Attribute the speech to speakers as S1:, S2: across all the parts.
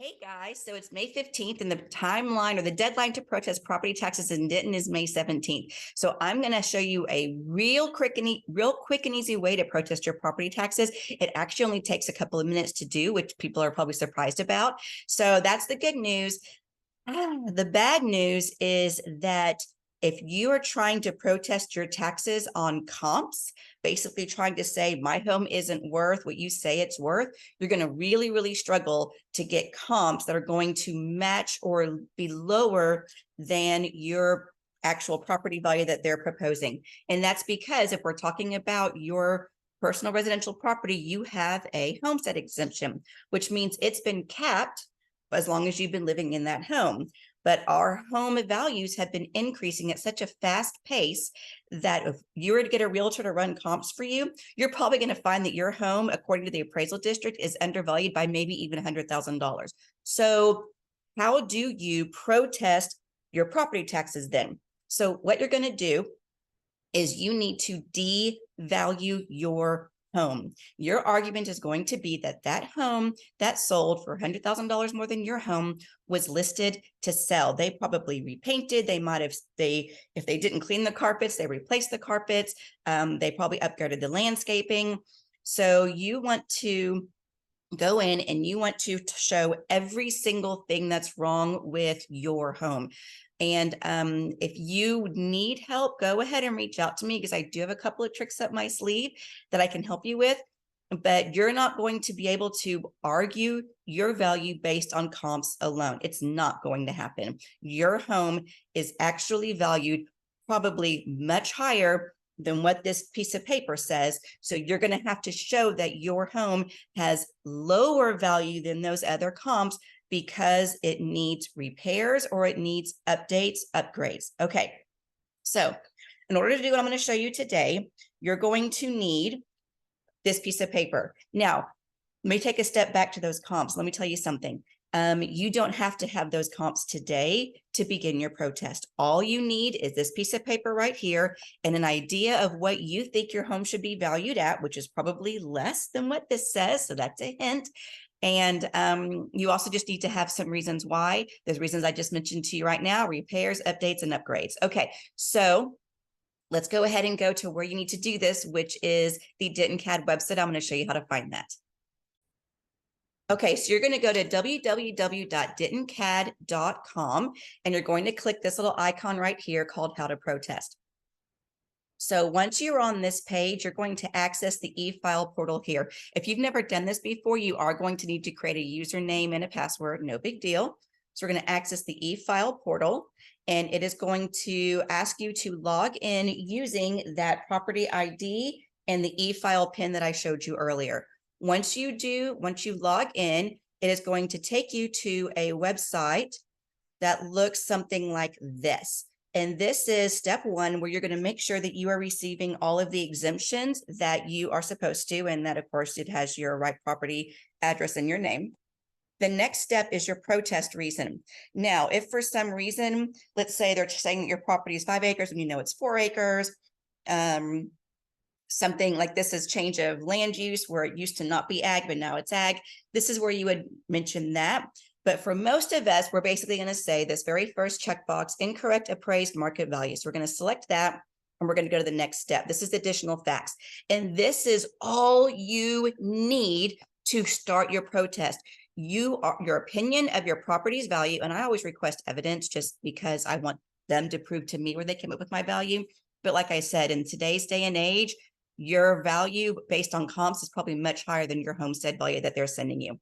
S1: Hey guys, so it's May 15th and the timeline or the deadline to protest property taxes in Denton is May 17th. So I'm going to show you a real quick and easy way to protest your property taxes. It actually only takes a couple of minutes to do, which people are probably surprised about. So that's the good news. The bad news is that if you are trying to protest your taxes on comps, basically trying to say my home isn't worth what you say it's worth, you're going to really struggle to get comps that are going to match or be lower than your actual property value that they're proposing. And that's because if we're talking about your personal residential property, you have a homestead exemption, which means it's been capped as long as you've been living in that home. But our home values have been increasing at such a fast pace that if you were to get a realtor to run comps for you, you're probably going to find that your home, according to the appraisal district, is undervalued by maybe even $100,000. So how do you protest your property taxes then? So what you're going to do is you need to devalue your home. Your argument is going to be that that home that sold for $100,000 more than your home was listed to sell. They probably repainted. They might have, if they didn't clean the carpets, they replaced the carpets. They probably upgraded the landscaping. So you want to go in and you want to show every single thing that's wrong with your home. And if you need help, go ahead and reach out to me because I do have a couple of tricks up my sleeve that I can help you with. But you're not going to be able to argue your value based on comps alone. It's not going to happen. Your home is actually valued probably much higher than what this piece of paper says. So you're going to have to show that your home has lower value than those other comps because it needs repairs or it needs updates, upgrades. Okay, so in order to do what I'm going to show you today, you're going to need this piece of paper. Now, let me take a step back to those comps. Let me tell you something. You don't have to have those comps today to begin your protest. All you need is this piece of paper right here and an idea of what you think your home should be valued at, which is probably less than what this says. So that's a hint. And you also just need to have some reasons why. There's reasons I just mentioned to you right now: repairs, updates, and upgrades. Okay, so let's go ahead and go to where you need to do this, which is the Denton CAD website. I'm going to show you how to find that. Okay, so you're going to go to www.dentoncad.com and you're going to click this little icon right here called How to Protest. So once you're on this page, you're going to access the e-file portal here. If you've never done this before, you are going to need to create a username and a password. No big deal. So we're going to access the e-file portal and it is going to ask you to log in using that property ID and the e-file pin that I showed you earlier. Once you log in, it is going to take you to a website that looks something like this. And this is step one, where you're going to make sure that you are receiving all of the exemptions that you are supposed to, and that, of course, it has your right property address and your name. The next step is your protest reason. Now, if for some reason, let's say they're saying that your property is 5 acres and you know it's 4 acres, something like this is change of land use where it used to not be ag, but now it's ag. This is where you would mention that. But for most of us, we're basically going to say this very first checkbox, incorrect appraised market value. So we're going to select that and we're going to go to the next step. This is additional facts. And this is all you need to start your protest. Your opinion of your property's value, and I always request evidence just because I want them to prove to me where they came up with my value. But like I said, in today's day and age, your value based on comps is probably much higher than your homestead value that they're sending you.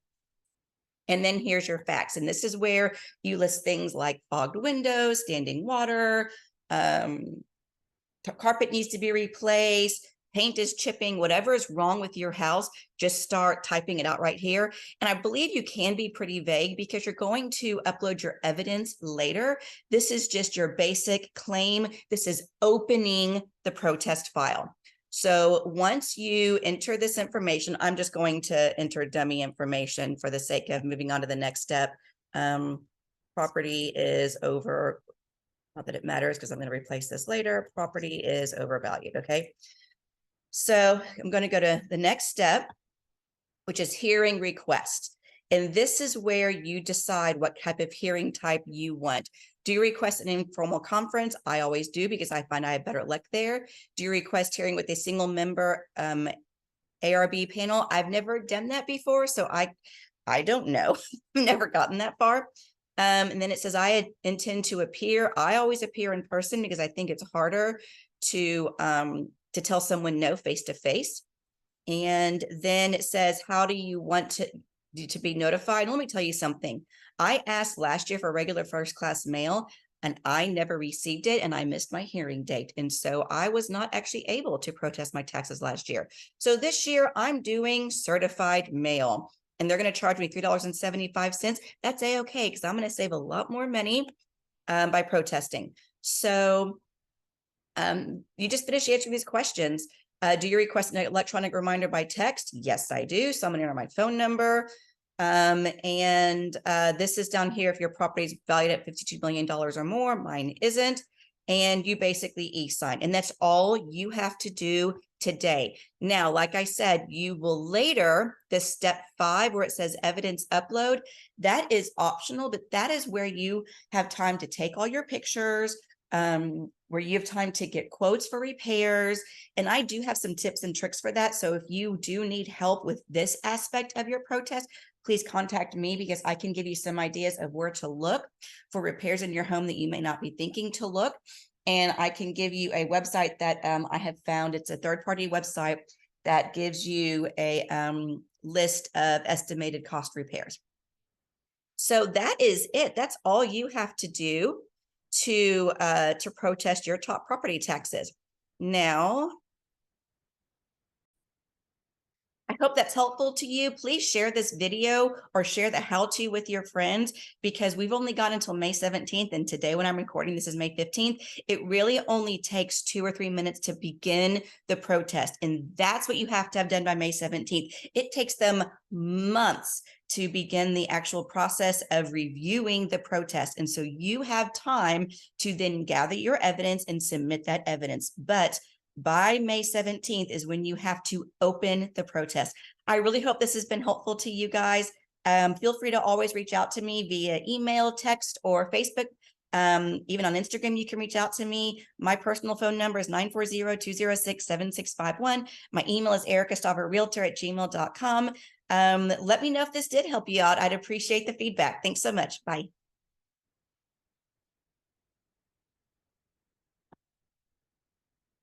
S1: And then here's your facts. And this is where you list things like fogged windows, standing water, carpet needs to be replaced, paint is chipping, whatever is wrong with your house, just start typing it out right here. And I believe you can be pretty vague because you're going to upload your evidence later. This is just your basic claim. This is opening the protest file. So once you enter this information, I'm just going to enter dummy information for the sake of moving on to the next step. Property is over, not that it matters because I'm going to replace this later. Property is overvalued. Okay. So I'm going to go to the next step, which is hearing request. And this is where you decide what type of hearing type you want. Do you request an informal conference? I always do because I find I have better luck there. Do you request hearing with a single member ARB panel? I've never done that before, so I don't know. Never gotten that far. And then it says, I intend to appear. I always appear in person because I think it's harder to tell someone no face to face. And then it says, how do you want to be notified? Let me tell you something. I asked last year for regular first class mail and I never received it and I missed my hearing date. And so I was not actually able to protest my taxes last year. So this year I'm doing certified mail and they're going to charge me $3.75. That's a-okay because I'm going to save a lot more money by protesting. So you just finish answering these questions. Do you request an electronic reminder by text? Yes, I do. So I'm going to enter my phone number. This is down here if your property is valued at $52 million or more. Mine isn't. And you basically e-sign. And that's all you have to do today. Now, like I said, you will later, the step 5 where it says evidence upload, that is optional, but that is where you have time to take all your pictures, where you have time to get quotes for repairs. And I do have some tips and tricks for that. So if you do need help with this aspect of your protest, please contact me because I can give you some ideas of where to look for repairs in your home that you may not be thinking to look. And I can give you a website that I have found. It's a third-party website that gives you a list of estimated cost repairs. So that is it. That's all you have to do to protest your top property taxes. Now, I hope that's helpful to you. Please share this video or share the how-to with your friends because we've only got until May 17th. And today when I'm recording, this is May 15th. It really only takes 2 or 3 minutes to begin the protest. And that's what you have to have done by May 17th. It takes them months to begin the actual process of reviewing the protest. And so you have time to then gather your evidence and submit that evidence. But by May 17th is when you have to open the protest. I really hope this has been helpful to you guys. Feel free to always reach out to me via email, text, or Facebook. Even on Instagram, you can reach out to me. My personal phone number is 940-206-7651. My email is ericastavarealtor@gmail.com. Let me know if this did help you out. I'd appreciate the feedback. Thanks so much. Bye.